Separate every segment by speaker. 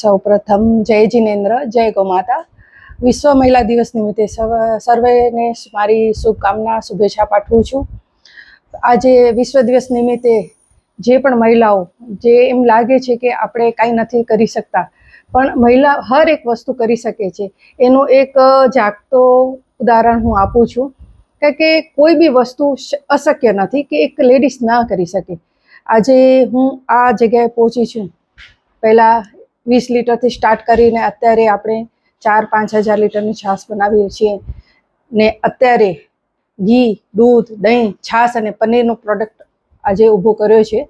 Speaker 1: સૌપ્રથમ જય જિનેન્દ્ર, જય ગૌમાતા. વિશ્વ મહિલા દિવસ નિમિત્તે સર્વેને મારી શુભકામના, શુભેચ્છા પાઠવું છું. આજે વિશ્વ દિવસ નિમિત્તે જે પણ મહિલાઓ જે એમ લાગે છે કે આપણે કાંઈ નથી કરી શકતા, પણ મહિલા હર એક વસ્તુ કરી શકે છે, એનું એક જાગતો ઉદાહરણ હું આપું છું. કે કોઈ બી વસ્તુ અશક્ય નથી કે એક લેડીઝ ના કરી શકે. આજે હું આ જગ્યાએ પહોંચી છું. પહેલાં 20 લીટરથી સ્ટાર્ટ કરીને અત્યારે આપણે 4-5 હજાર લીટરની છાશ બનાવીએ છીએ ને અત્યારે ઘી, દૂધ, દહીં, છાશ અને પનીરનો પ્રોડક્ટ આજે ઊભો કર્યો છે.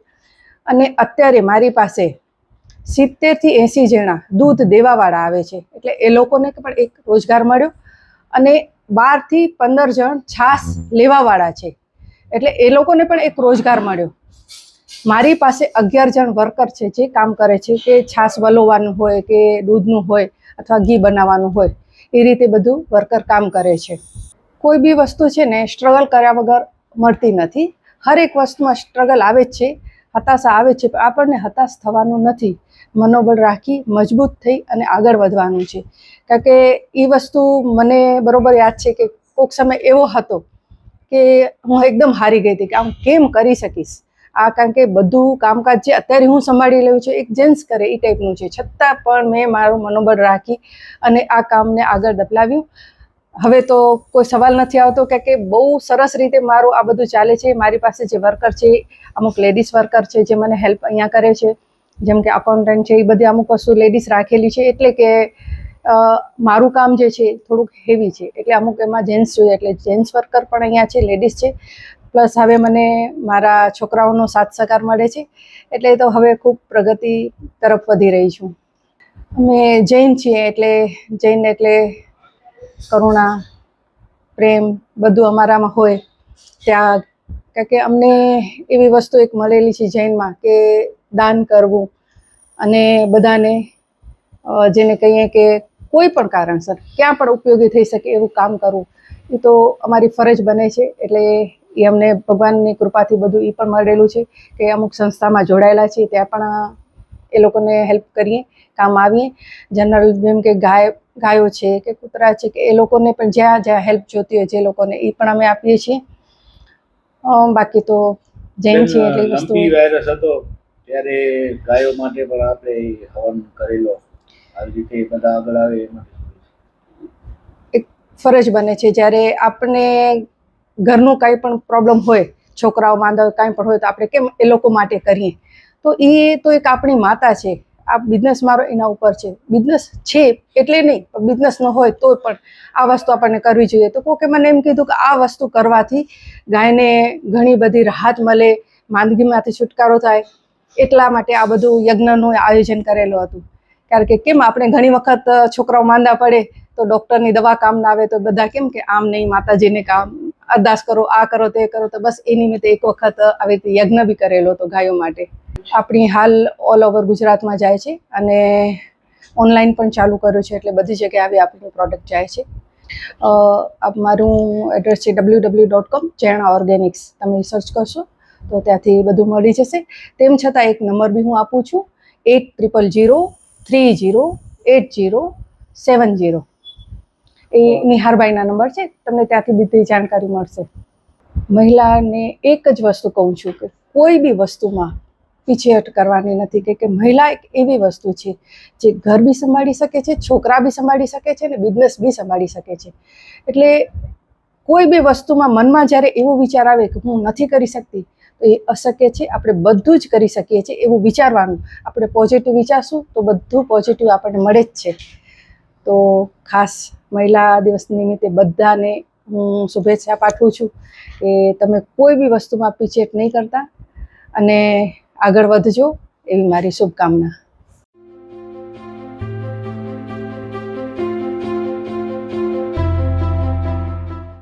Speaker 1: અને અત્યારે મારી પાસે 70 થી 80 જણા દૂધ દેવાવાળા આવે છે, એટલે એ લોકોને પણ એક રોજગાર મળ્યો. અને 12 થી 15 જણ છાશ લેવાવાળા છે, એટલે એ લોકોને પણ એક રોજગાર મળ્યો. મારી પાસે 11 જણ વર્કર છે જે કામ કરે છે, કે છાશ વલોવાનું હોય કે દૂધનું હોય અથવા ઘી બનાવવાનું હોય, એ રીતે બધું વર્કર કામ કરે છે. કોઈ બી વસ્તુ છે ને સ્ટ્રગલ કર્યા વગર મળતી નથી. હર એક વસ્તુમાં સ્ટ્રગલ આવે જ છે, હતાશા આવે છે, પણ આપણને હતાશ થવાનું નથી. મનોબળ રાખી મજબૂત થઈ અને આગળ વધવાનું છે. કારણ કે એ વસ્તુ મને બરોબર યાદ છે કે કોઈક સમય એવો હતો કે હું એકદમ હારી ગઈ હતી કે આમ કેમ કરી શકીશ કારણ કે બધું કામકાજ જે અત્યારે હું સંભાળી લઉં છું એક જેન્ટ્સ કરે એ ટાઈપનું છે. છતાં પણ મેં મારું મનોબળ રાખી અને આ કામને આગળ દપલાવ્યું. હવે તો કોઈ સવાલ નથી આવતો કે બહુ સરસ રીતે મારું આ બધું ચાલે છે. મારી પાસે જે વર્કર છે, અમુક લેડીઝ વર્કર છે જે મને હેલ્પ અહીંયા કરે છે, જેમ કે અકાઉન્ટન્ટ છે, એ બધી અમુક વસ્તુ લેડીઝ રાખેલી છે. એટલે કે મારું કામ જે છે થોડુંક હેવી છે, એટલે અમુક એમાં જેન્ટ્સ જોઈએ, એટલે જેન્ટ્સ વર્કર પણ અહીંયા છે, લેડીઝ છે. પ્લસ હવે મને મારા છોકરાઓનો સાથ સહકાર મળે છે, એટલે તો હવે ખૂબ પ્રગતિ તરફ વધી રહી છું. અમે જૈન છીએ, એટલે જૈન એટલે કરુણા, પ્રેમ બધું અમારામાં હોય. ત્યાં કારણ કે અમને એવી વસ્તુ એક મળેલી છે જૈનમાં કે દાન કરવું અને બધાને જેને કહીએ કે કોઈ પણ કારણસર ક્યાં પણ ઉપયોગી થઈ શકે એવું કામ કરવું, એ તો અમારી ફરજ બને છે. એટલે એ અમને ભગવાનની કૃપાથી બધું એ પણ મળેલું છે કે અમુક સંસ્થામાં જોડાયેલા છીએ, ત્યાં પણ એ લોકોને હેલ્પ કરીએ, કામ આવીએ. જનરલ જેમ કે ગાયો છે કે કૂતરા છે, કે એ લોકોને પણ જ્યાં જ્યાં હેલ્પ જોતી હોય જે લોકોને, એ પણ અમે આપીએ છીએ. બાકી તો જૈન છે એટલે વસ્તુ.
Speaker 2: વાયરસ હતો ત્યારે ગાયો માટે પણ આપણે હવન કરેલો, આવી રીતે બધા આગળ આવે એમાં
Speaker 1: એક ફરજ બને છે. જ્યારે આપણે ઘરનું કાંઈ પણ પ્રોબ્લેમ હોય, છોકરાઓ માંદા હોય, કાંઈ પણ હોય, તો આપણે કેમ એ લોકો માટે કરીએ. તો એ તો એક આપણી માતા છે. આ બિઝનેસ મારો એના ઉપર છે. બિઝનેસ છે એટલે નહીં, બિઝનેસ ન હોય તો પણ આ વસ્તુ આપણને કરવી જોઈએ. તો કોકે મને એમ કીધું કે આ વસ્તુ કરવાથી ગાયને ઘણી બધી રાહત મળે, માંદગીમાંથી છુટકારો થાય, એટલા માટે આ બધું યજ્ઞનું આયોજન કરેલું હતું. કારણ કે કેમ આપણે ઘણી વખત છોકરાઓ માંદા પડે તો ડૉક્ટરની દવા કામ ના આવે, તો બધા કેમ કે આમ નહીં, માતાજીને કામ, અરદાસ કરો, આ કરો, તે કરો. તો બસ એ નિમિત્તે એક વખત આવી રીતે યજ્ઞ બી કરેલો હતો ગાયો માટે. આપણી હાલ ઓલ ઓવર ગુજરાતમાં જાય છે અને ઓનલાઈન પણ ચાલુ કર્યું છે, એટલે બધી જગ્યાએ આવી આપણી પ્રોડક્ટ જાય છે. મારું એડ્રેસ છે www.com જૈણા ઓર્ગેનિક્સ. તમે સર્ચ કરશો તો ત્યાંથી બધું મળી જશે. તેમ છતાં એક નંબર બી હું આપું છું, 8000308070. એ નિહારભાઈના નંબર છે, તમને ત્યાંથી બધી જાણકારી મળશે. મહિલાને એક જ વસ્તુ કહું છું કે કોઈ બી વસ્તુમાં પીછેહટ કરવાની નથી. કે મહિલા એક એવી વસ્તુ છે જે ઘર બી સંભાળી શકે છે, છોકરા બી સંભાળી શકે છે, અને બિઝનેસ બી સંભાળી શકે છે. એટલે કોઈ બી વસ્તુમાં મનમાં જ્યારે એવો વિચાર આવે કે હું નથી કરી શકતી, તો એ અશક્ય છે. આપણે બધું જ કરી શકીએ છીએ એવું વિચારવાનું. આપણે પોઝિટિવ વિચારશું તો બધું પોઝિટિવ આપણને મળે જ છે. તો ખાસ મહિલા દિવસ નિમિત્તે બધાને હું શુભેચ્છા પાઠવું છું કે તમે કોઈ બી વસ્તુમાં પીછેહટ નહીં કરતા અને આગળ વધજો, એવી મારી શુભકામના.